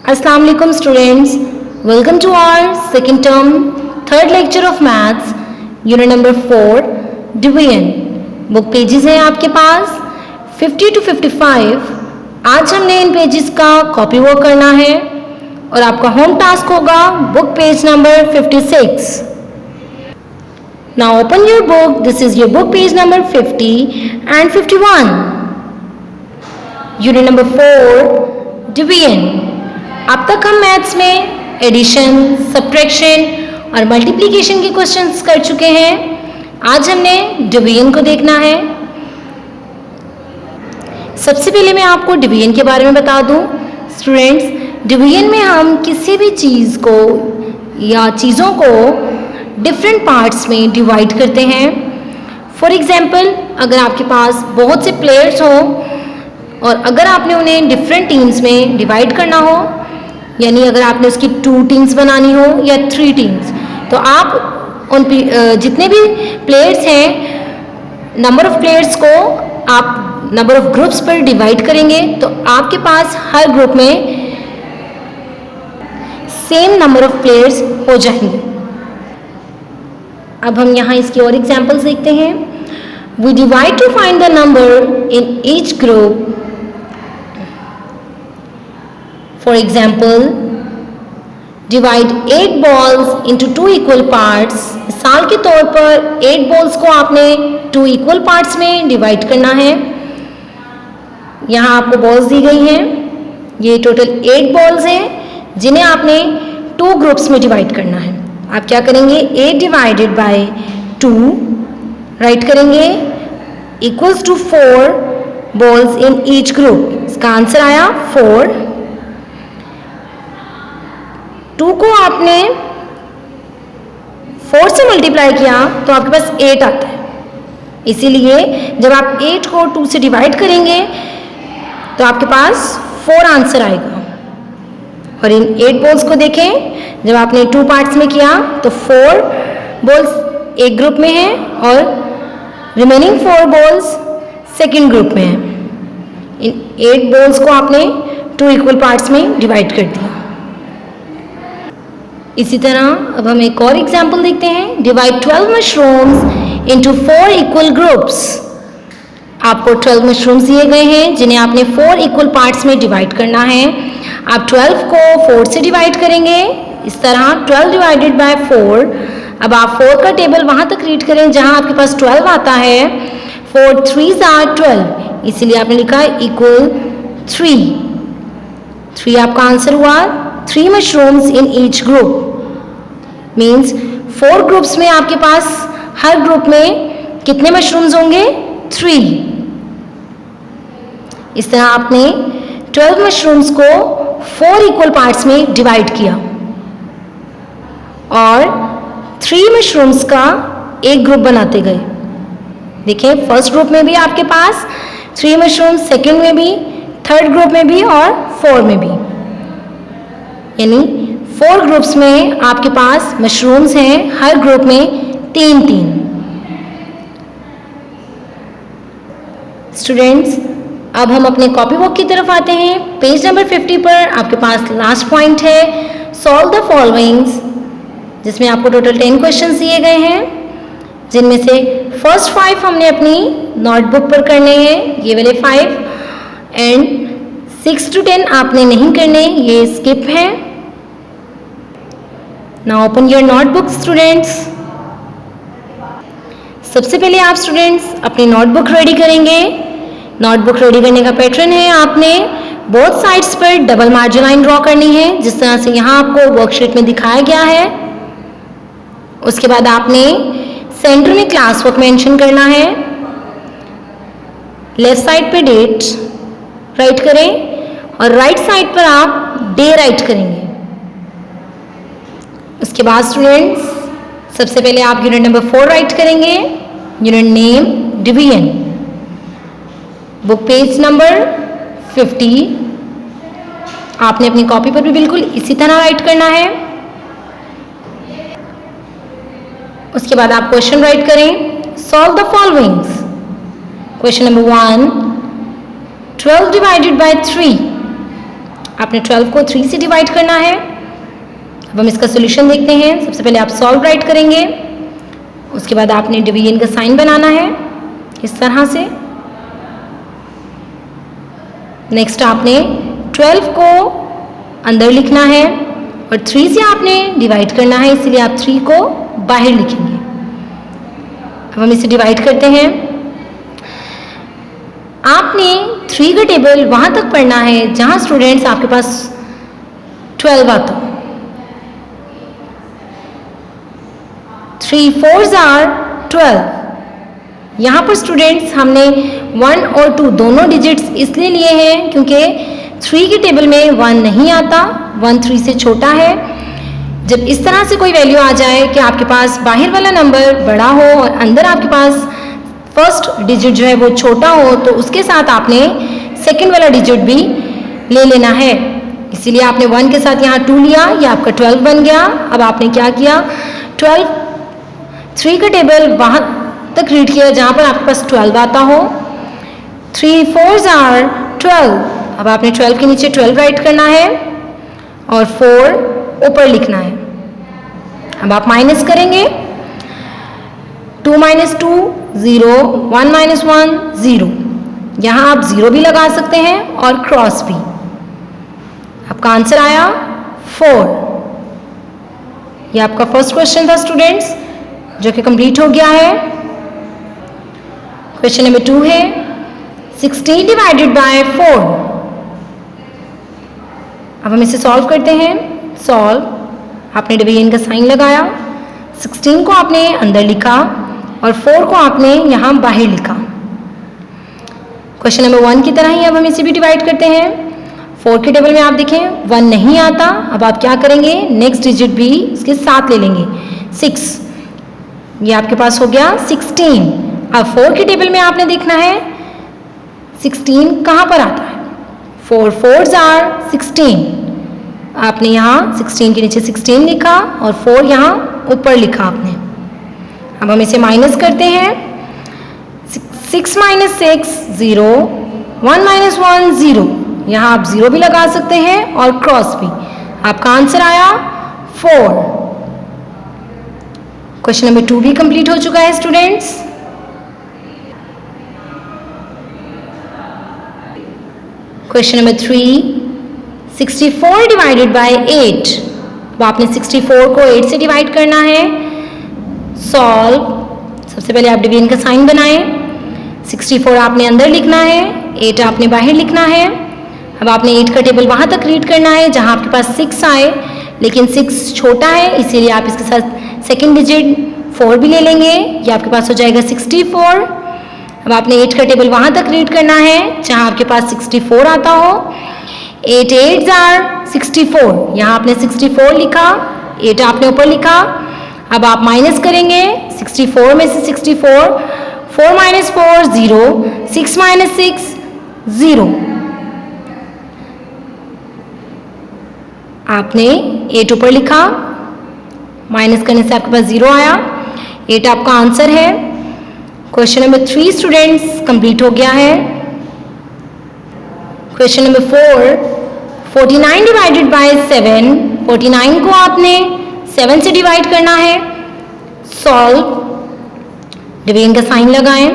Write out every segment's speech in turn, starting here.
Assalamu alaikum students. Welcome to our second term, third lecture of maths, unit number 4, division. Book pages हैं आपके पास 50 to 55. आज हमने इन pages का copy work करना है और आपका होम टास्क होगा book page number 56. Now open your book. This is your book page number 50 and 51. Unit number 4, division. अब तक हम मैथ्स में एडिशन, सब्ट्रैक्शन और मल्टीप्लिकेशन के क्वेश्चंस कर चुके हैं. आज हमने डिवीजन को देखना है. सबसे पहले मैं आपको डिवीजन के बारे में बता दूं. स्टूडेंट्स, डिवीजन में हम किसी भी चीज़ को या चीज़ों को डिफरेंट पार्ट्स में डिवाइड करते हैं. फॉर एग्जाम्पल, अगर आपके पास बहुत से प्लेयर्स हों और अगर आपने उन्हें डिफरेंट टीम्स में डिवाइड करना हो, यानी अगर आपने उसकी 2 टीम्स बनानी हो या 3 टीम्स, तो आप उन जितने भी प्लेयर्स हैं, नंबर ऑफ प्लेयर्स को आप नंबर ऑफ ग्रुप्स पर डिवाइड करेंगे तो आपके पास हर ग्रुप में सेम नंबर ऑफ प्लेयर्स हो जाएंगे. अब हम यहाँ इसकी और एग्जाम्पल्स देखते हैं. We divide to find the number in each group. For example, divide 8 balls into 2 equal parts. मिसाल के तौर पर 8 balls को आपने 2 equal parts में डिवाइड करना है. यहाँ आपको balls दी गई हैं. ये टोटल 8 balls हैं जिन्हें आपने 2 ग्रुप्स में डिवाइड करना है. आप क्या करेंगे? 8 डिवाइडेड बाय 2 राइट करेंगे equals to 4 balls in each group. इसका आंसर आया 4. 2 को आपने 4 से मल्टीप्लाई किया तो आपके पास 8 आता है. इसीलिए जब आप 8 को 2 से डिवाइड करेंगे तो आपके पास 4 आंसर आएगा. और इन 8 बॉल्स को देखें, जब आपने 2 पार्ट्स में किया तो 4 बॉल्स एक ग्रुप में हैं और रिमेनिंग 4 बॉल्स सेकेंड ग्रुप में हैं. इन 8 बॉल्स को आपने 2 इक्वल पार्ट्स में डिवाइड कर दिया. इसी तरह अब हम एक और एग्जाम्पल देखते हैं. Divide 12 mushrooms into 4 equal groups. आपको 12 मशरूम्स दिए गए हैं जिन्हें आपने 4 इक्वल पार्ट्स में डिवाइड करना है. आप 12 को 4 से डिवाइड करेंगे. इस तरह 12 डिवाइडेड बाय 4. अब आप 4 का टेबल वहाँ तक रीड करें जहाँ आपके पास 12 आता है. 4 3s are 12, इसीलिए आपने लिखा इक्वल 3. 3 आपका आंसर हुआ. 3 मशरूम्स इन ईच ग्रुप मीन्स 4 ग्रुप्स में आपके पास हर ग्रुप में कितने मशरूम्स होंगे? 3. इस तरह आपने 12 मशरूम्स को 4 इक्वल पार्ट्स में डिवाइड किया और 3 मशरूम्स का एक ग्रुप बनाते गए. देखिए, फर्स्ट ग्रुप में भी आपके पास 3 मशरूम्स, सेकेंड में भी, थर्ड ग्रुप में भी और 4 में भी, यानी 4 ग्रुप्स में आपके पास मशरूम्स हैं, हर ग्रुप में 3-3. स्टूडेंट्स, अब हम अपने कॉपी बुक की तरफ आते हैं. पेज नंबर 50 पर आपके पास लास्ट पॉइंट है, सॉल्व द फॉलोइंग्स, जिसमें आपको टोटल 10 क्वेश्चंस दिए गए हैं, जिनमें से फर्स्ट 5 हमने अपनी नोटबुक पर करने हैं, ये वाले 5, एंड 6 to 10 आपने नहीं करने, ये स्किप है. Now open your notebook students. सबसे पहले आप स्टूडेंट्स अपनी नोटबुक रेडी करेंगे. नोटबुक रेडी करने का पैटर्न है, आपने बोथ साइड्स पर डबल मार्जिन लाइन ड्रॉ करनी है, जिस तरह से यहाँ आपको वर्कशीट में दिखाया गया है. उसके बाद आपने सेंटर में क्लास वर्क मेंशन करना है. लेफ्ट साइड पे डेट राइट करें और राइट साइड पर आप डे राइट करेंगे. उसके बाद स्टूडेंट्स सबसे पहले आप यूनिट नंबर 4 राइट करेंगे. Unit name division. Book page number 50 आपने अपनी कॉपी पर भी बिल्कुल इसी तरह राइट करना है. उसके बाद आप क्वेश्चन राइट करें. Solve the followings. Question number 1, 12 divided by 3. आपने 12 को 3 से डिवाइड करना है। अब हम इसका सोल्यूशन देखते हैं। सबसे पहले आप सॉल्व राइट करेंगे, उसके बाद आपने डिवीजन का साइन बनाना है इस तरह से। नेक्स्ट आपने 12 को अंदर लिखना है और 3 से आपने डिवाइड करना है, इसलिए आप 3 को बाहर लिखेंगे। अब हम इसे डिवाइड करते हैं। आपने 3 का टेबल वहां तक पढ़ना है जहां स्टूडेंट्स आपके पास 12 आता हो। 3 4s are 12। यहाँ पर स्टूडेंट्स हमने 1 और 2 दोनों डिजिट्स इसलिए लिए हैं क्योंकि 3 के टेबल में 1 नहीं आता, 1 3 से छोटा है। जब इस तरह से कोई वैल्यू आ जाए कि आपके पास बाहर वाला नंबर बड़ा हो और अंदर आपके पास फर्स्ट डिजिट जो है वो छोटा हो, तो उसके साथ आपने सेकंड वाला डिजिट भी ले लेना है। इसीलिए आपने 1 के साथ यहाँ 2 लिया, ये आपका 12 बन गया। अब आपने क्या किया, 3 का टेबल वहाँ तक रीड किया जहाँ पर आपके पास 12 आता हो। 3 4s are 12। अब आपने 12 के नीचे 12 राइट करना है और 4 ऊपर लिखना है। अब आप माइनस करेंगे, 2 - 2 0, 1 - 1 0। यहाँ आप 0 भी लगा सकते हैं और क्रॉस भी। आपका आंसर आया 4। ये आपका फर्स्ट क्वेश्चन था स्टूडेंट्स, जो कि कंप्लीट हो गया है। क्वेश्चन नंबर 2 है 16 डिवाइडेड बाय 4। अब हम इसे सॉल्व करते हैं। सॉल्व, आपने डिवीजन का साइन लगाया, 16 को आपने अंदर लिखा और 4 को आपने यहाँ बाहर लिखा। क्वेश्चन नंबर 1 की तरह ही अब हम इसे भी डिवाइड करते हैं। 4 के टेबल में आप देखें 1 नहीं आता। अब आप क्या करेंगे, नेक्स्ट डिजिट भी इसके साथ ले लेंगे, 6। ये आपके पास हो गया 16। अब 4 के टेबल में आपने देखना है 16 कहाँ पर आता है। 4 4s are 16। आपने यहाँ 16 के नीचे 16 लिखा और 4 यहाँ ऊपर लिखा आपने। अब हम इसे माइनस करते हैं। 6 - 6 0, 1 - 1 0। यहाँ आप 0 भी लगा सकते हैं और क्रॉस भी। आपका आंसर आया 4। क्वेश्चन नंबर 2 भी कंप्लीट हो चुका है students. Question number 3 64 divided by 8। अब आपने 64 को 8 से डिवाइड करना है। सॉल्व, सबसे पहले आप डिवीजन का साइन बनाएं। 64 आपने अंदर लिखना है, 8 आपने बाहर लिखना है। अब आपने 8 का टेबल वहाँ तक रीड करना है जहाँ आपके पास 6 आए, लेकिन 6 छोटा है, इसीलिए आप इसके साथ सेकेंड डिजिट 4 भी ले लेंगे। ये आपके पास हो जाएगा 64। अब आपने 8 का टेबल वहाँ तक रीड करना है जहाँ आपके पास 64 आता हो। 8 8s are 64। यहाँ आपने 64 लिखा, 8 आपने ऊपर लिखा। अब आप माइनस करेंगे, 64 में से 64, 4 - 4 0, 6 - 6 0। आपने 8 ऊपर लिखा, माइनस करने से आपके पास 0 आया। 8 आपका आंसर है। क्वेश्चन नंबर 3 स्टूडेंट्स कंप्लीट हो गया है। Question number 4 49 divided by 7। 49 को आपने 7 से डिवाइड करना है। सॉल्व, डिवीजन का साइन लगाएं।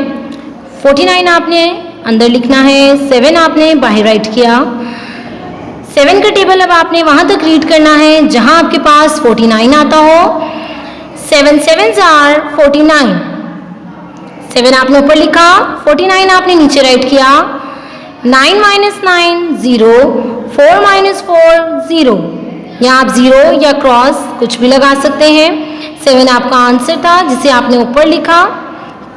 49 आपने अंदर लिखना है, 7 आपने बाहर राइट किया। 7 का टेबल अब आपने वहां तक रीड करना है जहां आपके पास 49 आता हो। 7 7s are 49। 7 आपने ऊपर लिखा, 49 आपने नीचे राइट किया। 9 - 9 0, 4 - 4 0। यहाँ आप 0 या क्रॉस कुछ भी लगा सकते हैं। 7 आपका आंसर था जिसे आपने ऊपर लिखा।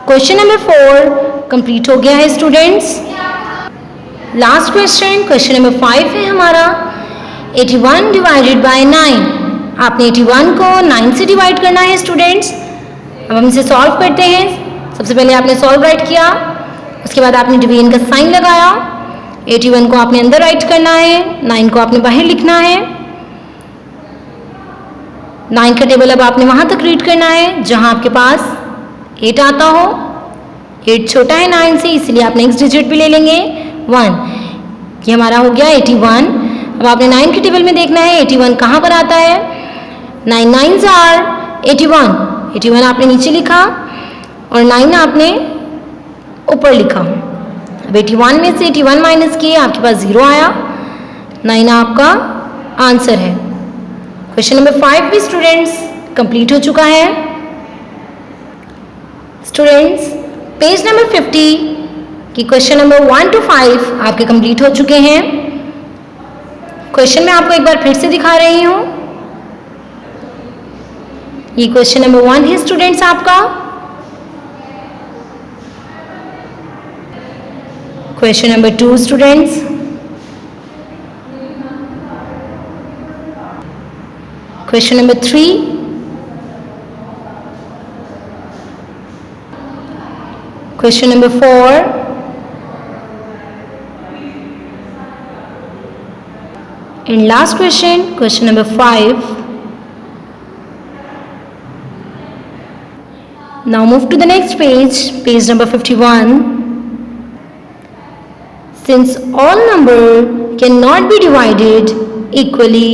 क्वेश्चन नंबर 4 कंप्लीट हो गया है students. Last question, question number 5 है हमारा 81 डिवाइडेड बाय 9। आपने 81 को 9 से डिवाइड करना है स्टूडेंट्स। अब हम इसे सॉल्व करते हैं। सबसे पहले आपने सॉल्व राइट किया, उसके बाद आपने डिवीजन का साइन लगाया। 81 को आपने अंदर राइट करना है, 9 को आपने बाहर लिखना है। 9 का टेबल अब आपने वहां तक रीड करना है जहां आपके पास 8 आता हो। 8 छोटा है 9 से, इसलिए आप नेक्स्ट डिजिट भी ले लेंगे 1। ये हमारा हो गया 81। अब आपने 9 के टेबल में देखना है 81 कहाँ पर आता है। 9 9s आर 81, 81 आपने नीचे लिखा और 9 आपने ऊपर लिखा। अब 81 में से 81 माइनस किए आपके पास 0 आया, 9 आपका आंसर है। क्वेश्चन नंबर 5 भी स्टूडेंट्स कंप्लीट हो चुका है। स्टूडेंट्स पेज नंबर 50 की क्वेश्चन नंबर 1 to 5 आपके कंप्लीट हो चुके हैं। क्वेश्चन मैं आपको एक बार फिर से दिखा रही हूं। ये क्वेश्चन नंबर 1 है स्टूडेंट्स आपका। Question number 2 students, question number 3, question number 4, and last question number 5. Now move to the next page, page number 51. Since all number cannot be divided equally,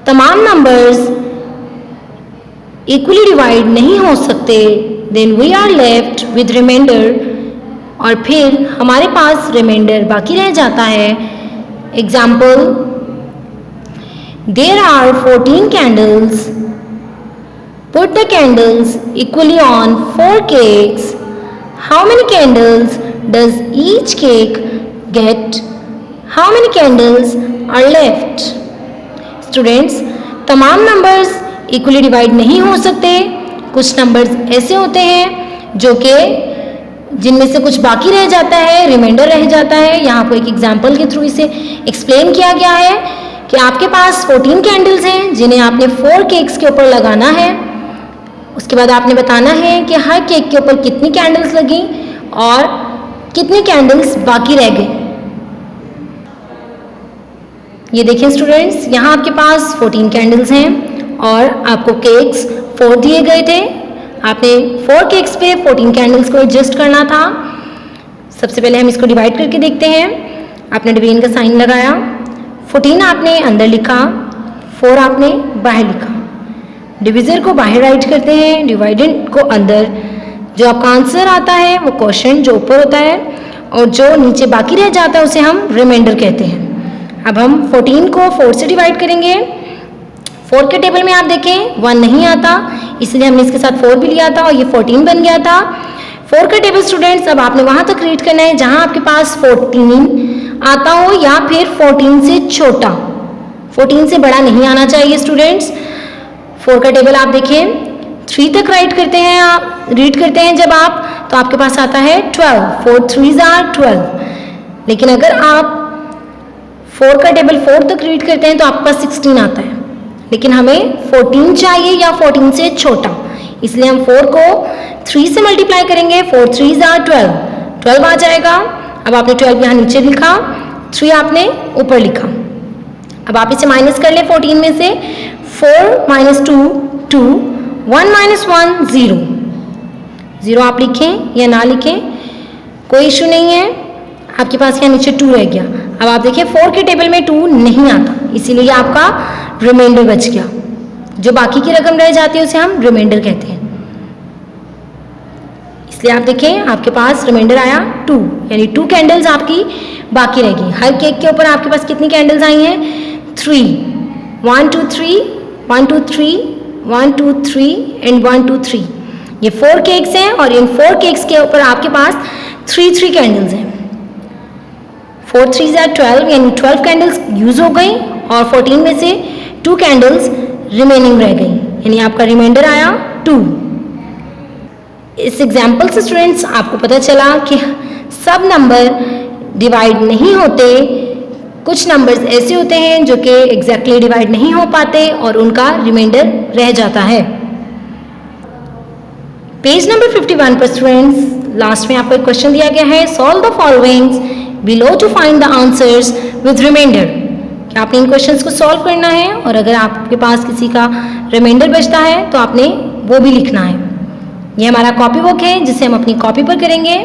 तमाम numbers equally divide नहीं हो सकते, then we are left with remainder, और फिर हमारे पास remainder बाकी रह जाता है। Example, there are 14 candles. Put the candles equally on 4 cakes. How many candles does each cake get? How many candles are left? Students, तमाम numbers equally divide नहीं हो सकते। कुछ numbers ऐसे होते हैं जो कि जिनमें से कुछ बाकी रह जाता है, रिमाइंडर रह जाता है। यहाँ पर एक एग्जाम्पल के थ्रू इसे एक्सप्लेन किया गया है कि आपके पास 14 कैंडल्स हैं जिन्हें आपने 4 केक्स के ऊपर लगाना है। उसके बाद आपने बताना है कि हर केक के ऊपर कितनी कैंडल्स लगी और कितनी कैंडल्स बाकी रह गई। ये देखिए स्टूडेंट्स, यहाँ आपके पास 14 कैंडल्स हैं और आपको केक्स 4 दिए गए थे। आपने 4 केक्स पे 14 कैंडल्स को एडजस्ट करना था। सबसे पहले हम इसको डिवाइड करके देखते हैं। आपने डिवीजन का साइन लगाया, 14 आपने अंदर लिखा, 4 आपने बाहर लिखा। डिविजर को बाहर राइट करते हैं, डिवाइडेंड को अंदर। जो आपका आंसर आता है वो क्वोशिएंट जो ऊपर होता है और जो नीचे बाकी रह जाता है उसे हम रिमाइंडर कहते हैं। अब हम 14 को 4 से डिवाइड करेंगे। 4 के टेबल में आप देखें 1 नहीं आता, इसलिए हमने इसके साथ 4 भी लिया था और ये 14 बन गया था। 4 का टेबल स्टूडेंट्स अब आपने वहां तक रीड करना है जहां आपके पास 14 आता हो या फिर 14 से छोटा। 14 से बड़ा नहीं आना चाहिए स्टूडेंट्स। 4 का टेबल आप देखें 3 तक राइट करते हैं, आप रीड करते हैं जब आप, तो आपके पास आता है 12, 4 3s are 12। लेकिन अगर आप 4 का टेबल 4 तक रीड करते हैं तो आपके पास 16 आता है। लेकिन हमें 14 चाहिए या 14 से छोटा, इसलिए हम 4 को 3 से मल्टीप्लाई करेंगे। 4 3s are 12, 12 आ जाएगा। अब आपने 12 यहाँ नीचे लिखा, 3 आपने ऊपर लिखा। अब आप इसे माइनस कर ले 14 में से। 4 minus 2 2, 1 minus 1 0, 0 आप लिखें या ना लिखें कोई इशू नहीं है। आपके पास यहाँ नीचे 2 रह गया। अब आप देखिए 4 के टेबल में 2 नहीं आता, इसीलिए आपका रिमाइंडर बच गया। जो बाकी की रकम रह जाती है उसे हम रिमाइंडर कहते हैं। इसलिए आप देखें आपके पास रिमाइंडर आया 2, यानी 2 कैंडल्स आपकी बाकी रह गई। हर केक के ऊपर आपके पास कितनी कैंडल्स आई हैं? 3, 1 2 3, 1 2 3, 1 2 3 एंड 1 2 3। ये 4 केक्स हैं और इन 4 केक्स के ऊपर आपके पास 3 कैंडल्स हैं। 4 3s are 12, यानी 12 कैंडल्स यूज हो गई और 14 में से 2 कैंडल्स रिमेनिंग रह गई, यानी आपका रिमाइंडर आया 2। इस एग्जाम्पल से स्टूडेंट्स आपको पता चला कि सब नंबर डिवाइड नहीं होते। कुछ नंबर्स ऐसे होते हैं जो कि एग्जैक्टली डिवाइड नहीं हो पाते और उनका रिमाइंडर रह जाता है। पेज नंबर 51 पर स्टूडेंट्स लास्ट में आपको एक क्वेश्चन दिया गया है, solve the followings below to find the answers with remainder. कि आपने इन क्वेश्चंस को सॉल्व करना है और अगर आपके पास किसी का रिमाइंडर बचता है तो आपने वो भी लिखना है। ये हमारा कॉपी बुक है जिसे हम अपनी कॉपी पर करेंगे।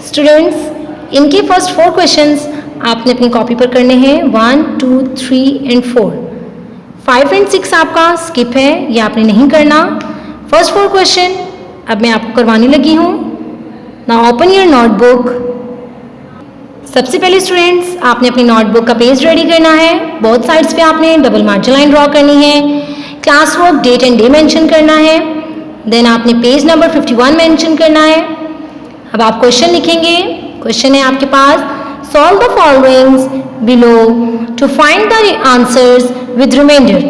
स्टूडेंट्स इनके फर्स्ट 4 क्वेश्चंस आपने अपनी कॉपी पर करने हैं 1, 2, 3 एंड 4। 5 एंड 6 आपका स्किप है, ये आपने नहीं करना। फर्स्ट 4 क्वेश्चन अब मैं आपको करवाने लगी हूँ। Now open your notebook. सबसे पहले स्टूडेंट्स आपने अपनी नोटबुक का पेज रेडी करना है। बोथ साइड्स पे आपने डबल मार्जिन लाइन ड्रॉ करनी है। Class work date and day mention करना है। देन आपने पेज नंबर 51 मेंशन करना है। अब आप क्वेश्चन लिखेंगे। क्वेश्चन है आपके पास, solve the followings below to find the answers with reminder.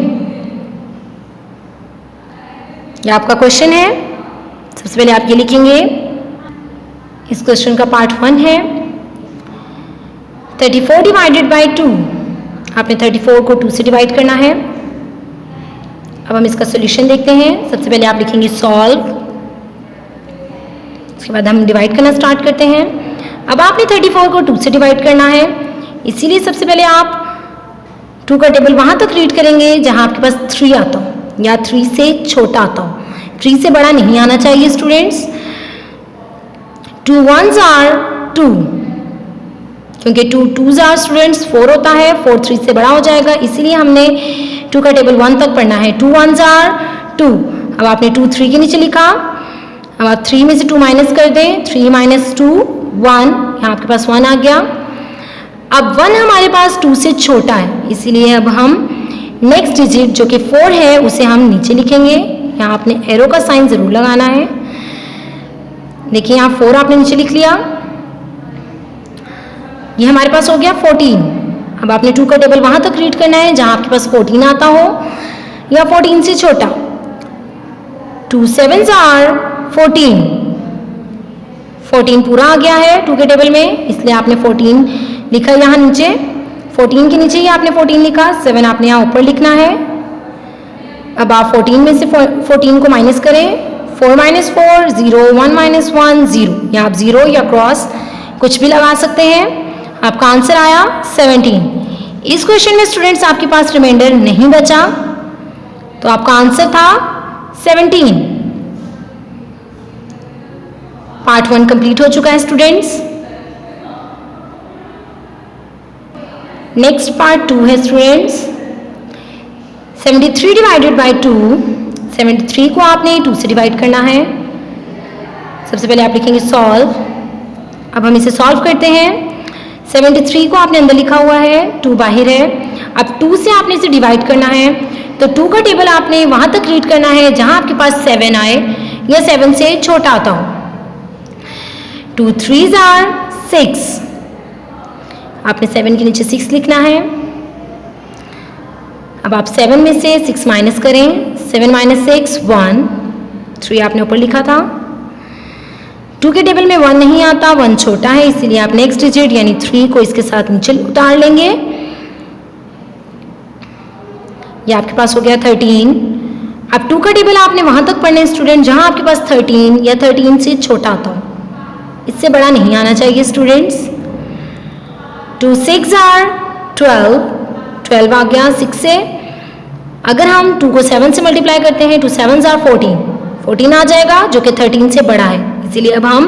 ये आपका क्वेश्चन है। सबसे पहले आप ये लिखेंगे। इस क्वेश्चन का पार्ट 1 है 34 डिवाइडेड बाई 2। आपने 34 को 2 से डिवाइड करना है। अब हम इसका सॉल्यूशन देखते हैं। सबसे पहले आप लिखेंगे सॉल्व, उसके बाद हम डिवाइड करना स्टार्ट करते हैं। अब आपने 34 को 2 से डिवाइड करना है, इसीलिए सबसे पहले आप 2 का टेबल वहां तक रीड करेंगे जहां आपके पास 3 आता हो या 3 से छोटा आता हो। 3 से बड़ा नहीं आना चाहिए स्टूडेंट्स। 2 1s आर 2, क्योंकि 2 2s आर स्टूडेंट्स 4 होता है। 4 3 से बड़ा हो जाएगा, इसीलिए हमने 2 का टेबल 1 तक पढ़ना है। 2 1s आर 2। अब आपने 2 3 के नीचे लिखा। अब आप 3 में से 2 माइनस कर दें। 3 माइनस 2 1, यहाँ आपके पास 1 आ गया। अब 1 हमारे पास 2 से छोटा है, इसीलिए अब हम नेक्स्ट डिजिट जो कि 4 है उसे हम नीचे लिखेंगे। यहाँ आपने एरो का साइन जरूर लगाना है। देखिए यहाँ 4 आपने नीचे लिख लिया। ये हमारे पास हो गया 14। अब आपने 2 का टेबल वहां तक रीड करना है जहां आपके पास 14 आता हो या 14 से छोटा। 2 7s आर 14। 14 पूरा आ गया है 2 के टेबल में, इसलिए आपने 14 लिखा यहाँ नीचे। 14 के नीचे ही आपने 14 लिखा। 7 आपने यहाँ ऊपर लिखना है। अब आप 14 में से 14 को माइनस करें। 4 माइनस 4 0, 1 माइनस 1 0। यहाँ आप 0 या क्रॉस कुछ भी लगा सकते हैं। आपका आंसर आया 17। इस क्वेश्चन में स्टूडेंट्स आपके पास रिमाइंडर नहीं बचा, तो आपका आंसर था 17। पार्ट 1 कंप्लीट हो चुका है स्टूडेंट्स। नेक्स्ट पार्ट 2 है स्टूडेंट्स। 73 divided by 2। 73 को आपने 2 से डिवाइड करना है। सबसे पहले आप लिखेंगे सॉल्व। अब हम इसे सॉल्व करते हैं। 73 को आपने अंदर लिखा हुआ है, 2 बाहर है। अब 2 से आपने इसे डिवाइड करना है, तो 2 का टेबल आपने वहां तक रीड करना है जहां आपके पास 7 आए या 7 से छोटा आता हो। 2 3s आर 6। आपने 7 के नीचे 6 लिखना है। अब आप 7 में से 6 माइनस करें। 7 माइनस 6 1। 3 आपने ऊपर लिखा था। 2 के टेबल में 1 नहीं आता, 1 छोटा है, इसीलिए आप नेक्स्ट डिजिट यानी 3 को इसके साथ नीचे उतार लेंगे। ये आपके पास हो गया 13। अब 2 का टेबल आपने वहां तक पढ़ने स्टूडेंट जहां आपके पास 13 या 13 से छोटा आता हो, इससे बड़ा नहीं आना चाहिए स्टूडेंट्स। 2 6 आर 12। 12 आ गया 6 से। अगर हम 2 को 7 से मल्टीप्लाई करते हैं, 2 7s आर 14। 14 आ जाएगा जो कि 13 से बड़ा है, इसीलिए अब हम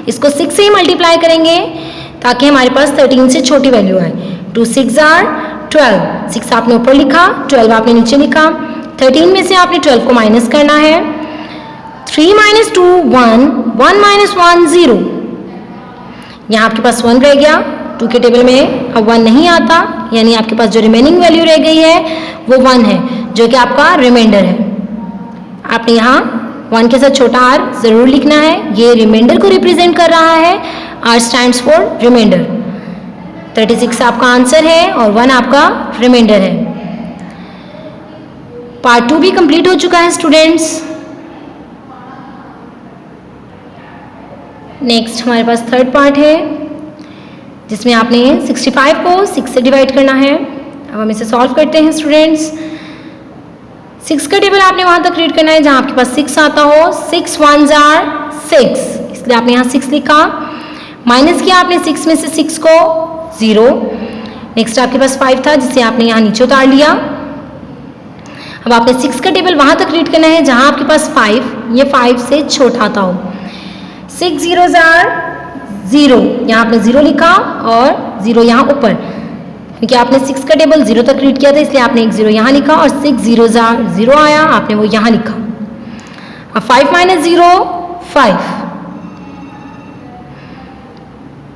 इसको 6 से ही मल्टीप्लाई करेंगे ताकि हमारे पास 13 से छोटी वैल्यू आए। 2 6 आर 12। 6 आपने ऊपर लिखा, 12 आपने नीचे लिखा। 13 में से आपने 12 को माइनस करना है। 3 माइनस 2 1, 1 माइनस 1 0। यहाँ आपके पास 1 रह गया। 2 के टेबल में अब 1 नहीं आता, यानी आपके पास जो रिमेनिंग वैल्यू रह गई है वो 1 है, जो कि आपका रिमाइंडर है। आपने यहाँ 1 के साथ छोटा r जरूर लिखना है, ये रिमाइंडर को रिप्रेजेंट कर रहा है। r stands for reminder. 36 आपका आंसर है और 1 आपका रिमाइंडर है। पार्ट 2 भी कंप्लीट हो चुका है स्टूडेंट्स। नेक्स्ट हमारे पास थर्ड पार्ट है जिसमें आपने 65 को 6 से डिवाइड करना है। अब हम इसे सॉल्व करते हैं स्टूडेंट्स। 6 का टेबल आपने वहां तक रीड करना है जहां आपके पास 6 आता हो। 6 1s आर 6, इसलिए आपने यहाँ 6 लिखा। माइनस किया आपने 6 में से 6 को 0। नेक्स्ट आपके पास 5 था जिसे आपने यहाँ नीचे उतार लिया। अब आपने 6 का टेबल वहां तक रीड करना है जहां आपके पास 5 ये 5 से छोटा आता हो। 6 0s आर 0, यहाँ आपने 0 लिखा और 0 यहाँ ऊपर, क्योंकि आपने 6 का टेबल 0 तक रीड किया था इसलिए आपने एक 0 यहाँ लिखा और 6 0s are 0 आया, आपने वो यहाँ लिखा। अब 5 - 0 5।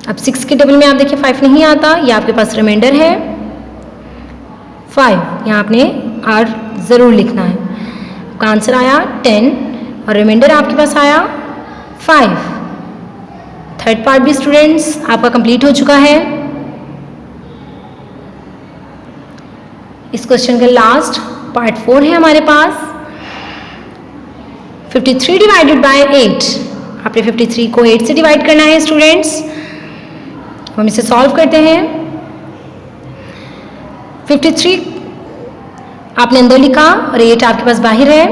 अब 6 के टेबल में आप देखिए 5 नहीं आता, ये आपके पास रिमाइंडर है 5, यहाँ आपने R ज़रूर लिखना है। आपका आंसर आया 10 और रिमाइंडर आपके पास आया 5। थर्ड पार्ट भी स्टूडेंट्स आपका कंप्लीट हो चुका है। इस क्वेश्चन का लास्ट पार्ट 4 है हमारे पास। 53 डिवाइडेड बाय 8, आपने 53 को 8 से डिवाइड करना है स्टूडेंट्स। हम इसे सॉल्व करते हैं। 53 आपने अंदर लिखा और 8 आपके पास बाहर है।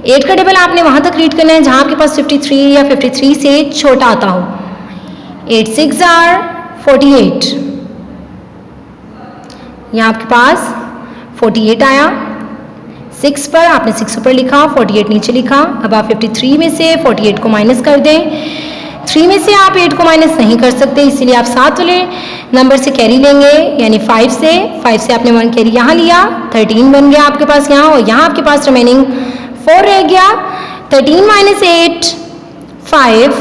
8 का टेबल आपने वहां तक रीड करना है जहां आपके पास 53 या 53 से छोटा आता हो। 8 6 are 48, यहाँ आपके पास 48 आया। 6 पर आपने 6 ऊपर लिखा, 48 नीचे लिखा। अब आप 53 में से 48 को माइनस कर दें। 3 में से आप 8 को माइनस नहीं कर सकते, इसीलिए आप 7 वाले नंबर से कैरी लेंगे, यानी 5 से आपने 1 कैरी यहाँ लिया, 13 बन गया आपके पास यहाँ, और यहाँ आपके पास रिमेनिंग 4 रह गया। 13 - 8 5,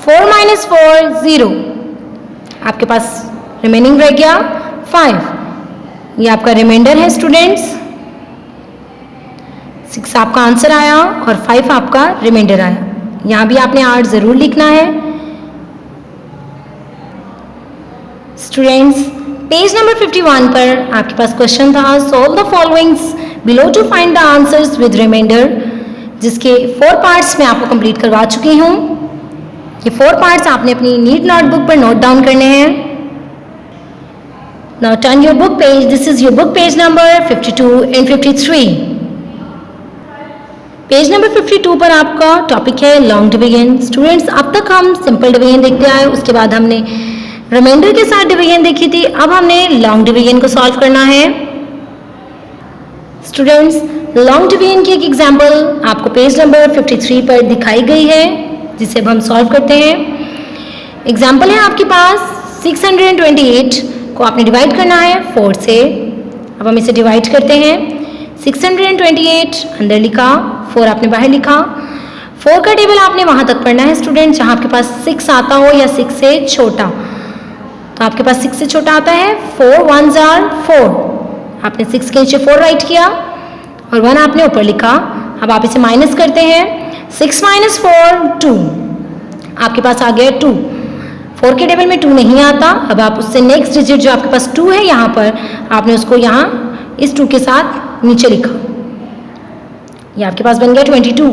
4 - 4 0, आपके पास रिमेनिंग रह गया 5। ये आपका रिमाइंडर है स्टूडेंट्स। 6 आपका आंसर आया और 5 आपका रिमाइंडर आया। यहाँ भी आपने 8 ज़रूर लिखना है स्टूडेंट्स। पेज नंबर 51 पर आपके पास क्वेश्चन था, solve the followings below to find the answers with remainder, जिसके 4 पार्ट्स मैं आपको कंप्लीट करवा चुकी हूँ। ये 4 पार्ट्स आपने अपनी नीट नोटबुक पर नोट डाउन करने हैं। Now turn your book page, this is your book page number 52 and 53। Page number 52 पर आपका टॉपिक है लॉन्ग डिवीजन। स्टूडेंट्स अब तक हम सिंपल डिवीजन देखते आए, उसके बाद हमने रिमाइंडर के साथ डिवीजन देखी थी, अब हमने लॉन्ग डिवीजन को सॉल्व करना है। स्टूडेंट्स लॉन्ग डिवीजन की एक एग्जांपल आपको पेज नंबर 53 पर दिखाई गई है, जिसे अब हम सॉल्व करते हैं। एग्जाम्पल है आपके पास 628 को आपने डिवाइड करना है 4 से। अब हम इसे डिवाइड करते हैं। 628 अंदर लिखा, 4 आपने बाहर लिखा। 4 का टेबल आपने वहां तक पढ़ना है स्टूडेंट जहां आपके पास 6 आता हो या 6 से छोटा। तो आपके पास 6 से छोटा आता है 4 1s are 4, आपने 6 के नीचे 4 राइट किया और 1 आपने ऊपर लिखा। अब आप इसे माइनस करते हैं। 6 - 4 2, आपके पास आ गया 2। 4 के टेबल में 2 नहीं आता। अब आप उससे नेक्स्ट डिजिट जो आपके पास 2 है यहाँ पर, आपने उसको यहाँ इस 2 के साथ नीचे लिखा, ये आपके पास बन गया 22।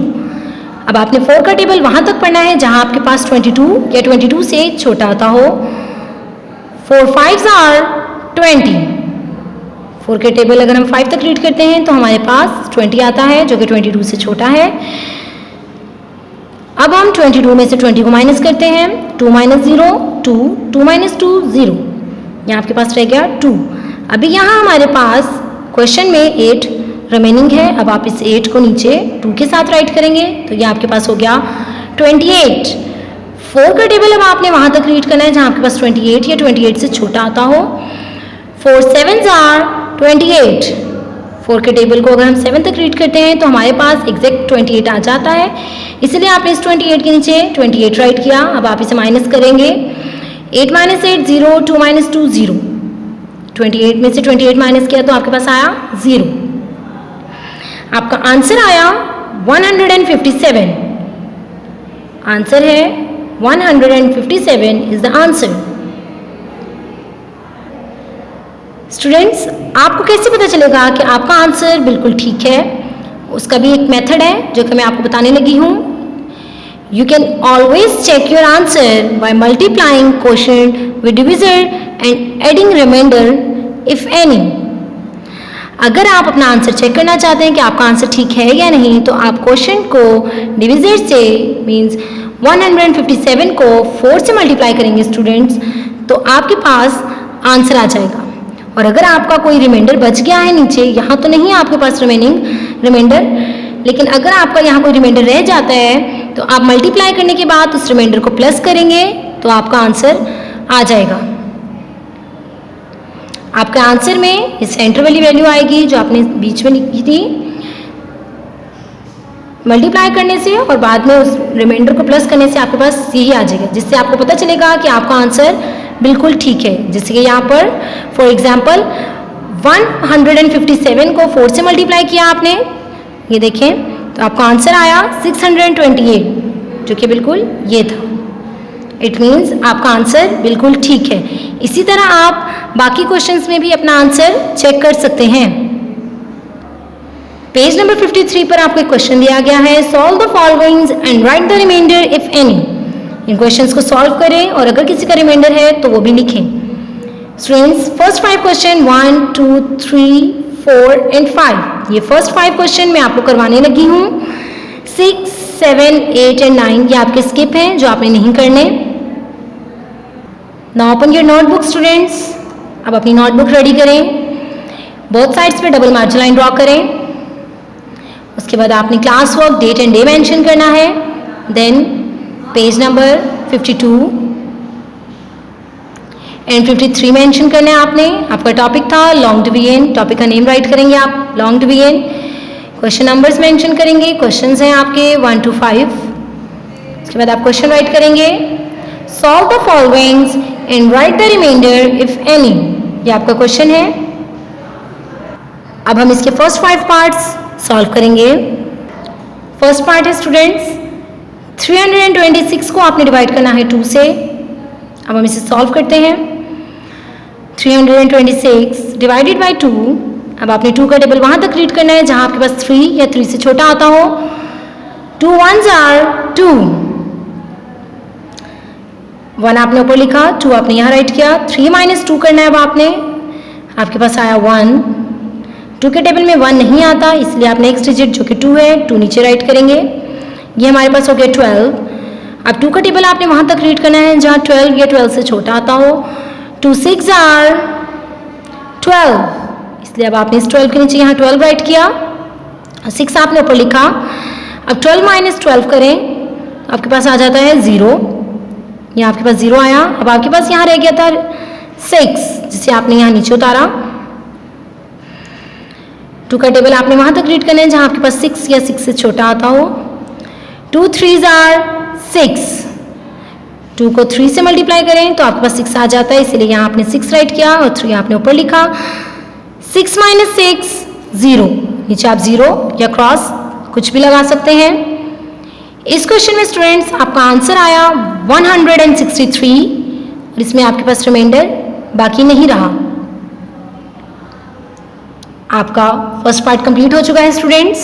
अब आपने 4 का टेबल वहां तक पढ़ना है जहां आपके पास 22 या 22 से छोटा आता हो। 4 5s are 20, 4 के टेबल अगर हम 5 तक रीड करते हैं तो हमारे पास 20 आता है जो कि 22 से छोटा है। अब हम 22 में से 20 को माइनस करते हैं। 2 - 0 2, 2 - 2 0, यहाँ आपके पास रह गया 2। अभी यहाँ हमारे पास क्वेश्चन में 8 रिमेनिंग है। अब आप इस 8 को नीचे 2 के साथ राइट करेंगे तो ये आपके पास हो गया 28। 4 का टेबल अब आपने वहां तक रीड करना है जहां आपके पास 28 या 28 से छोटा आता हो। 4 7s are 28, 4 के टेबल को अगर हम 7 तक रीड करते हैं तो हमारे पास एग्जैक्ट 28 आ जाता है, इसलिए आपने इस 28 के नीचे 28 राइट किया। अब आप इसे माइनस करेंगे। 8 - 8 0, 2 - 2 0, 28 में से 28 माइनस किया तो आपके पास आया 0। आपका आंसर आया 157। आंसर है 157 इज द आंसर। स्टूडेंट्स आपको कैसे पता चलेगा कि आपका आंसर बिल्कुल ठीक है? उसका भी एक मेथड है जो कि मैं आपको बताने लगी हूँ। You can always check your answer by multiplying quotient with divisor and adding remainder if any. अगर आप अपना आंसर चेक करना चाहते हैं कि आपका आंसर ठीक है या नहीं, तो आप क्वेश्चन को डिविजर से मीन्स 157 को 4 से मल्टीप्लाई करेंगे स्टूडेंट्स, तो आपके पास आंसर आ जाएगा। और अगर आपका कोई रिमाइंडर बच गया है नीचे, यहाँ तो नहीं है आपके पास रिमाइंडर, लेकिन अगर आपका यहाँ कोई रिमाइंडर रह जाता है तो आप मल्टीप्लाई करने के बाद उस रिमाइंडर को प्लस करेंगे तो आपका आंसर आ जाएगा। आपके आंसर में इस सेंटर वाली वैल्यू आएगी जो आपने बीच में लिखी थी, मल्टीप्लाई करने से और बाद में उस रिमाइंडर को प्लस करने से आपके पास यही आ जाएगा, जिससे आपको पता चलेगा कि आपका आंसर बिल्कुल ठीक है। जैसे कि यहाँ पर फॉर एग्जांपल 157 को 4 से मल्टीप्लाई किया आपने, ये देखें, तो आपका आंसर आया 628, जो कि बिल्कुल ये था। इट मीन्स आपका आंसर बिल्कुल ठीक है। इसी तरह आप बाकी क्वेश्चंस में भी अपना आंसर चेक कर सकते हैं। पेज नंबर 53 पर आपको एक क्वेश्चन दिया गया है, solve the followings and write the remainder if any. इन क्वेश्चंस को सॉल्व करें और अगर किसी का रिमाइंडर है तो वो भी लिखें। स्टूडेंट्स, फर्स्ट 5 क्वेश्चन 1, 2, 3, 4 एंड 5, ये फर्स्ट 5 क्वेश्चन मैं आपको करवाने लगी हूँ। 6, 7, 8 एंड 9 ये आपके स्किप हैं जो आपने नहीं करने। Now open your notebook students. अब अपनी नोटबुक रेडी करें, बोथ साइड्स पे डबल मार्जिन लाइन ड्रॉ करें। उसके बाद आपने class work date and day mention करना है। Then page number 52 and 53 mention करना है आपने। आपका टॉपिक था लॉन्ग डिवीजन, टॉपिक का नेम राइट करेंगे आप long division. Question numbers mention करेंगे, क्वेश्चंस हैं आपके 1 to 5। उसके बाद आप क्वेश्चन राइट करेंगे, solve the followings and write the remainder if any, ये आपका क्वेश्चन है। अब हम इसके फर्स्ट 5 पार्ट्स सॉल्व करेंगे। फर्स्ट पार्ट है स्टूडेंट्स, 326 को आपने डिवाइड करना है 2 से। अब हम इसे सॉल्व करते हैं। 326 डिवाइडेड बाय 2। अब आपने 2 का टेबल वहां तक रीड करना है जहां आपके पास 3 या 3 से छोटा आता हो। 2 ones are 2, 1 आपने ऊपर लिखा, 2 आपने यहाँ राइट किया। 3 - 2 करना है अब आपने, आपके पास आया 1। 2 के टेबल में 1 नहीं आता, इसलिए आप नेक्स्ट डिजिट जो कि 2 है 2 नीचे राइट करेंगे। ये हमारे पास हो गया 12। अब 2 का टेबल आपने वहां तक रीड करना है जहां 12 या 12 से छोटा आता हो। 2 6 are 12, इसलिए अब आपने इस 12 के नीचे यहाँ 12 राइट किया, 6 आपने ऊपर लिखा। अब 12 - 12 करें, आपके पास आ जाता है 0। यहाँ आपके पास 0 आया। अब आपके पास यहाँ रह गया था 6, जिसे आपने यहाँ नीचे उतारा। 2 का टेबल आपने वहां तक रीड करना है जहां आपके पास 6 या 6 से छोटा आता हो। 2 3s are 6, 2 को 3 से मल्टीप्लाई करें तो आपके पास 6 आ जाता है, इसीलिए यहाँ आपने 6 राइट किया और 3 आपने ऊपर लिखा। 6 - 6 0, नीचे आप 0 या क्रॉस कुछ भी लगा सकते हैं। इस क्वेश्चन में स्टूडेंट्स आपका आंसर आया 163 और इसमें आपके पास रिमाइंडर बाकी नहीं रहा। आपका फर्स्ट पार्ट कंप्लीट हो चुका है स्टूडेंट्स।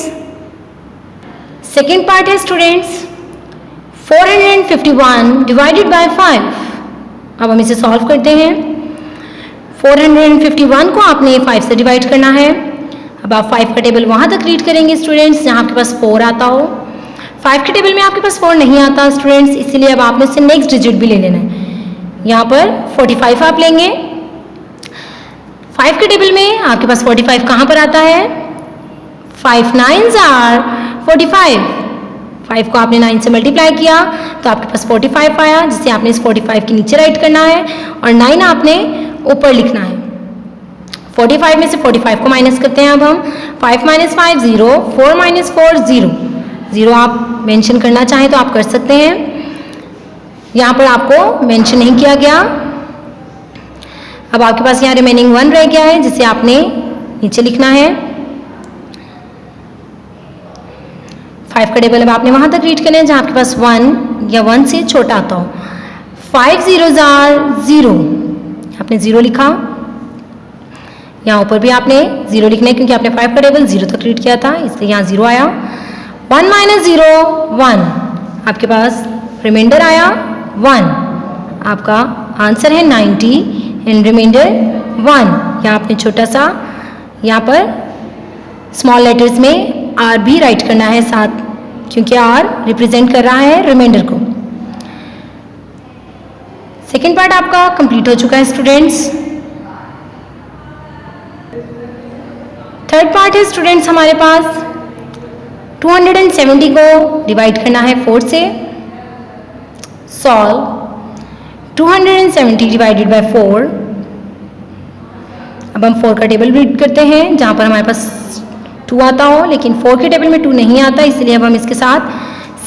सेकेंड पार्ट है स्टूडेंट्स 451 डिवाइडेड बाय 5। अब हम इसे सॉल्व करते हैं। 451 को आपने 5 से डिवाइड करना है। अब आप 5 का टेबल वहां तक रीड करेंगे स्टूडेंट्स जहां आपके पास 4 आता हो। 5 के टेबल में आपके पास 4 नहीं आता स्टूडेंट्स, इसीलिए अब आपने उससे नेक्स्ट डिजिट भी ले लेना है। यहाँ पर 45 आप लेंगे। 5 के टेबल में आपके पास 45 कहाँ पर आता है? 5 9s are 45। 5 को आपने 9 से मल्टीप्लाई किया तो आपके पास 45 आया, जिसे आपने इस 45 के नीचे राइट करना है और 9 आपने ऊपर लिखना है। 45 में से 45 को माइनस करते हैं अब हम। 5 - 5 0, 4 - 4 0। 0 आप मेंशन करना चाहें तो आप कर सकते हैं, यहाँ पर आपको मेंशन नहीं किया गया। अब आपके पास यहाँ रिमेनिंग 1 रह गया है जिसे आपने नीचे लिखना है। 5 का टेबल अब आपने वहां तक रीड करना है जहां आपके पास 1 या 1 से छोटा आता हो। 5 0s are 0, आपने 0 लिखा। यहाँ ऊपर भी आपने 0 लिखना है क्योंकि आपने 5 का टेबल 0 तक रीड किया था, इसलिए यहाँ 0 आया। 1 - 0 1, आपके पास रिमाइंडर आया 1। आपका आंसर है 90 एंड रिमाइंडर 1। यहाँ आपने छोटा सा यहाँ पर स्मॉल लेटर्स में आर भी राइट करना है साथ, क्योंकि आर रिप्रेजेंट कर रहा है रिमाइंडर को। सेकेंड पार्ट आपका कंप्लीट हो चुका है स्टूडेंट्स। थर्ड पार्ट है स्टूडेंट्स हमारे पास 270 को डिवाइड करना है 4 से। Solve 270 divided by 4। अब हम 4 का टेबल रीड करते हैं जहाँ पर हमारे पास 2 आता हो, लेकिन 4 के टेबल में 2 नहीं आता, इसलिए अब हम इसके साथ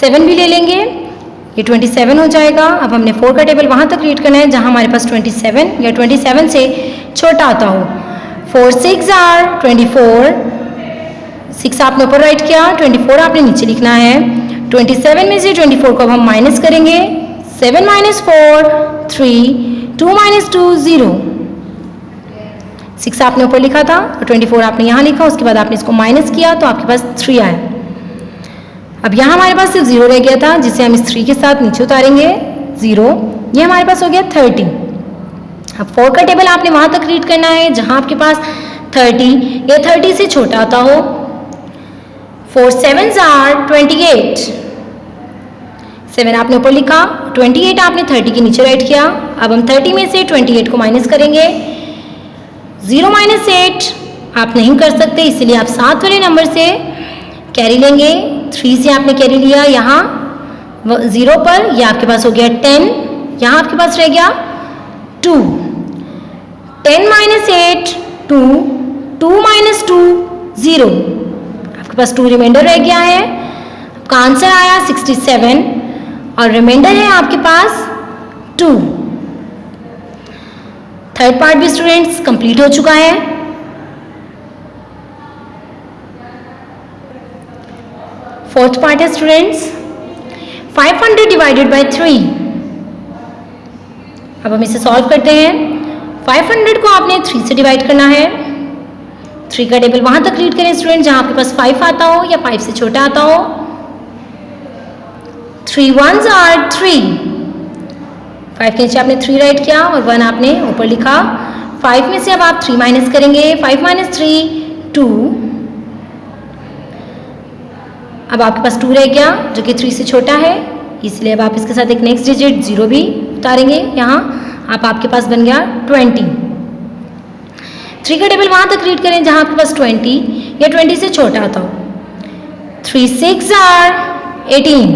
7 भी ले लेंगे। ये 27 हो जाएगा। अब हमने 4 का टेबल वहाँ तक रीड करना है जहाँ हमारे पास 27 या 27 से छोटा आता हो। 4 6 आर 24, 6 आपने ऊपर राइट किया, 24 आपने नीचे लिखना है। 27 में से 24 को अब हम माइनस करेंगे। 7 - 4 3, 2 - 2 0। 6 आपने ऊपर लिखा था और 24 आपने यहाँ लिखा, उसके बाद आपने इसको माइनस किया तो आपके पास 3 आया। अब यहाँ हमारे पास सिर्फ 0 रह गया था, जिसे हम इस 3 के साथ नीचे उतारेंगे 0। ये हमारे पास हो गया 30। अब 4 का टेबल आपने वहाँ तक रीड करना है जहाँ आपके पास 30 या 30 से छोटा आता हो। 4 7 आर 28, 7 आपने ऊपर लिखा, 28 आपने 30 के नीचे राइट किया। अब हम 30 में से 28 को माइनस करेंगे। 0 - 8 आप नहीं कर सकते, इसलिए आप 7 वाले नंबर से कैरी लेंगे। 3 से आपने कैरी लिया यहाँ 0 पर, यह आपके पास हो गया 10, यहाँ आपके पास रह गया 2। 10 - 8 2, 2 - 2 0, आपके पास 2 रिमाइंडर रह गया है। आपका आंसर आया 67 और रिमाइंडर है आपके पास 2। थर्ड पार्ट भी स्टूडेंट्स कंप्लीट हो चुका है। फोर्थ पार्ट है स्टूडेंट्स 500 डिवाइडेड बाय 3। अब हम इसे सॉल्व करते हैं। 500 को आपने 3 से डिवाइड करना है। 3 का टेबल वहां तक रीड करें स्टूडेंट जहां आपके पास 5 आता हो या 5 से छोटा आता हो। 3 1s आर 3, 5 के नीचे आपने 3 राइट किया और 1 आपने ऊपर लिखा। 5 में से अब आप 3 माइनस करेंगे। 5 - 3 2, अब आपके पास 2 रह गया जो कि 3 से छोटा है, इसलिए अब आप इसके साथ एक नेक्स्ट डिजिट 0 भी उतारेंगे। यहाँ आपके पास बन गया 20। 3 का टेबल वहाँ तक रीड करें जहाँ आपके पास 20 या 20 से छोटा आता हो। 3 6 आर 18,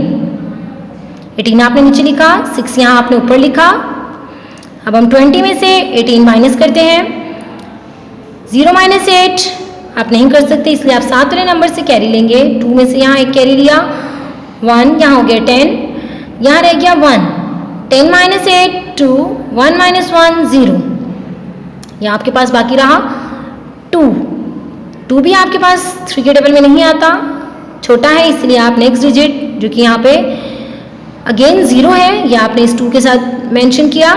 18 आपने नीचे लिखा, 6 यहाँ आपने ऊपर लिखा। अब हम 20 में से 18 माइनस करते हैं। 0 - 8 आप नहीं कर सकते, इसलिए आप 7 वाले नंबर से कैरी लेंगे। 2 में से यहाँ एक कैरी लिया, 1 यहाँ हो गया 10, यहाँ रह गया 1। 10 - 8 2, 1 - 1 0, यहाँ आपके पास बाकी रहा 2। 2 भी आपके पास 3 के टेबल में नहीं आता, छोटा है, इसलिए आप नेक्स्ट डिजिट जो कि यहाँ पे अगेन 0 है, यह आपने इस 2 के साथ मेंशन किया,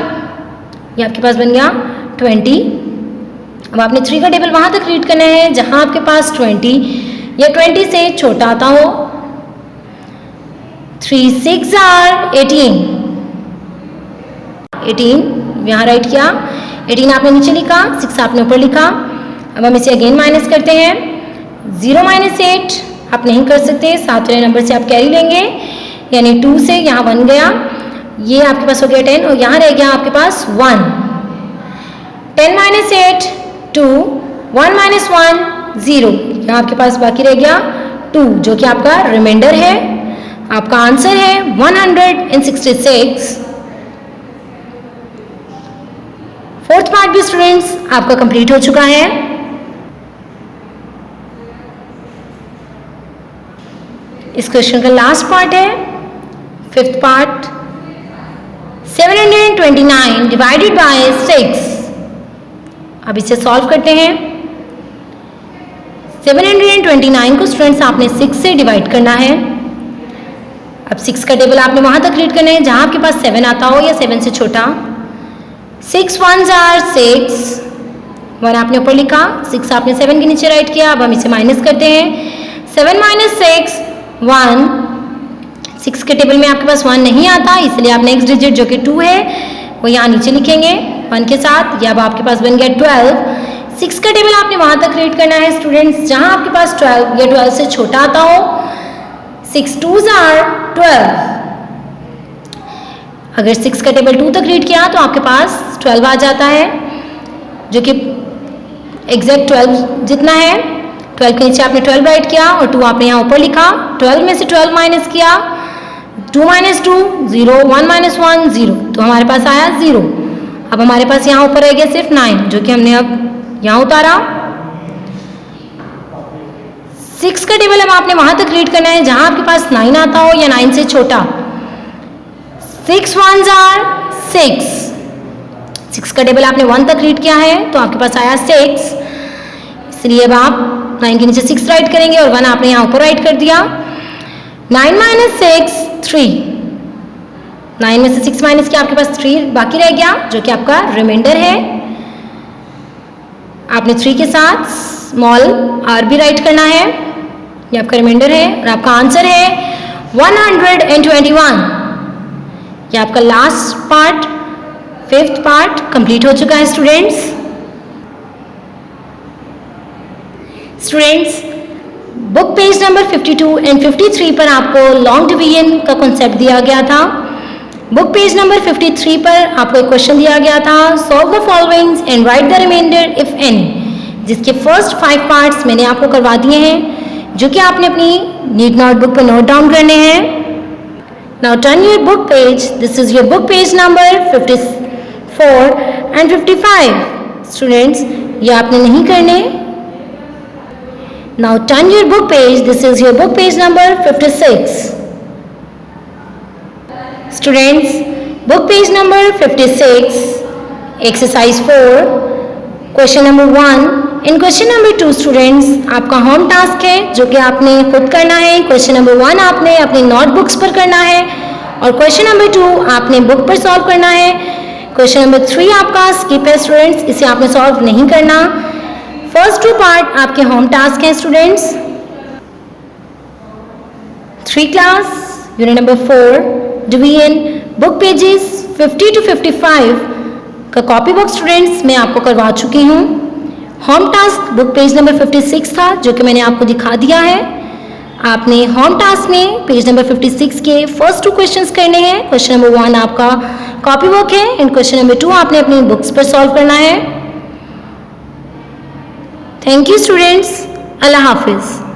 ये आपके पास बन गया 20। अब आपने 3 का टेबल वहाँ तक रीड करना है जहाँ आपके पास 20 या 20 से छोटा आता हो। 3 6 आर 18, 18 यहाँ राइट किया, 18 आपने नीचे लिखा, 6 आपने ऊपर लिखा। अब हम इसे अगेन माइनस करते हैं। 0 - 8 आप नहीं कर सकते, 7 वाले नंबर से आप कैरी लेंगे, यानी 2 से यहाँ 1 गया, ये आपके पास हो गया 10 और यहाँ रह गया आपके पास 1। 10 - 8 2, 1 - 1 0, यहाँ आपके पास बाकी रह गया 2 जो कि आपका रिमाइंडर है। आपका आंसर है 166। फोर्थ पार्ट भी स्टूडेंट्स आपका कंप्लीट हो चुका है। इस क्वेश्चन का लास्ट पार्ट है फिफ्थ पार्ट 729 डिवाइडेड बाय 6। अब इसे सॉल्व करते हैं। 729 को स्टूडेंट्स आपने 6 से डिवाइड करना है। अब 6 का टेबल आपने वहां तक रीड करना है जहां आपके पास 7 आता हो या 7 से छोटा। 6 1s आर 6, 1 आपने ऊपर लिखा, 6 आपने 7 के नीचे राइट किया। अब हम इसे माइनस करते हैं। 7 - 6 1, 6 के टेबल में आपके पास 1 नहीं आता, इसलिए आप नेक्स्ट डिजिट जो कि 2 है वो यहाँ नीचे लिखेंगे 1 के साथ। या अब आपके पास बन गया 12। 6 का टेबल आपने वहाँ तक रीड करना है स्टूडेंट्स जहाँ आपके पास 12 या 12 से छोटा आता हो। 6 2s आर 12, अगर 6 का टेबल 2 तक रीड किया तो आपके पास 12 आ जाता है जो कि एग्जैक्ट 12 जितना है। 12 के नीचे आपने 12 राइट किया और 2 आपने यहाँ ऊपर लिखा। 12 में से 12 माइनस किया, 2 माइनस 2 0, 1 माइनस 1 0, तो हमारे पास आया 0। अब हमारे पास यहाँ ऊपर रह गया सिर्फ 9, जो कि हमने अब यहाँ उतारा। 6 का टेबल अब आपने वहां तक रीड करना है जहां आपके पास 9 आता हो या 9 से छोटा। 6 1s are 6, 6 का टेबल आपने 1 तक रीड किया है तो आपके पास आया 6, इसलिए अब आप 9 के नीचे 6 राइट करेंगे और 1 आपने यहाँ ऊपर राइट कर दिया। 9 माइनस 6 3, 9 में से 6 माइनस किया आपके पास 3 बाकी रह गया, जो कि आपका रिमाइंडर है। आपने 3 के साथ स्मॉल r भी राइट करना है, ये आपका रिमाइंडर है और आपका आंसर है 121। ये आपका last part, 5th part complete हो चुका है students. Book page number 52 and 53 पर आपको लॉन्ग डिवीजन का कॉन्सेप्ट दिया गया था। बुक पेज नंबर 53 पर आपको एक क्वेश्चन दिया गया था, solve the followings and write the remainder if any, जिसके फर्स्ट 5 पार्ट्स मैंने आपको करवा दिए हैं, जो कि आपने अपनी नीट नोटबुक पर नोट डाउन करने हैं। Now turn your book page, this is your book page number 54 and 55। Students, ये आपने नहीं करने। Now turn your book page, this is your book page number 56। Students, book page number 56, exercise 4, question number 1। In question number 2 students आपका home task है जो कि आपने खुद करना है। क्वेश्चन नंबर 1 आपने अपनी नोटबुक्स पर करना है और क्वेश्चन नंबर 2 आपने बुक पर सॉल्व करना है। क्वेश्चन नंबर 3 आपका स्किप है स्टूडेंट्स, इसे आपने सॉल्व नहीं करना। फर्स्ट 2 पार्ट आपके होम टास्क हैं students. 3 class unit number 4 division book pages 50 to 55 का कॉपी बुक स्टूडेंट्स मैं आपको करवा चुकी हूँ। Home task book page number 56 था जो कि मैंने आपको दिखा दिया है। आपने होम टास्क में पेज नंबर 56 के फर्स्ट 2 क्वेश्चंस करने हैं। क्वेश्चन नंबर 1 आपका कॉपी बुक है एंड क्वेश्चन नंबर 2 आपने अपनी बुक्स पर सॉल्व करना है। Thank you students, Allah Hafiz.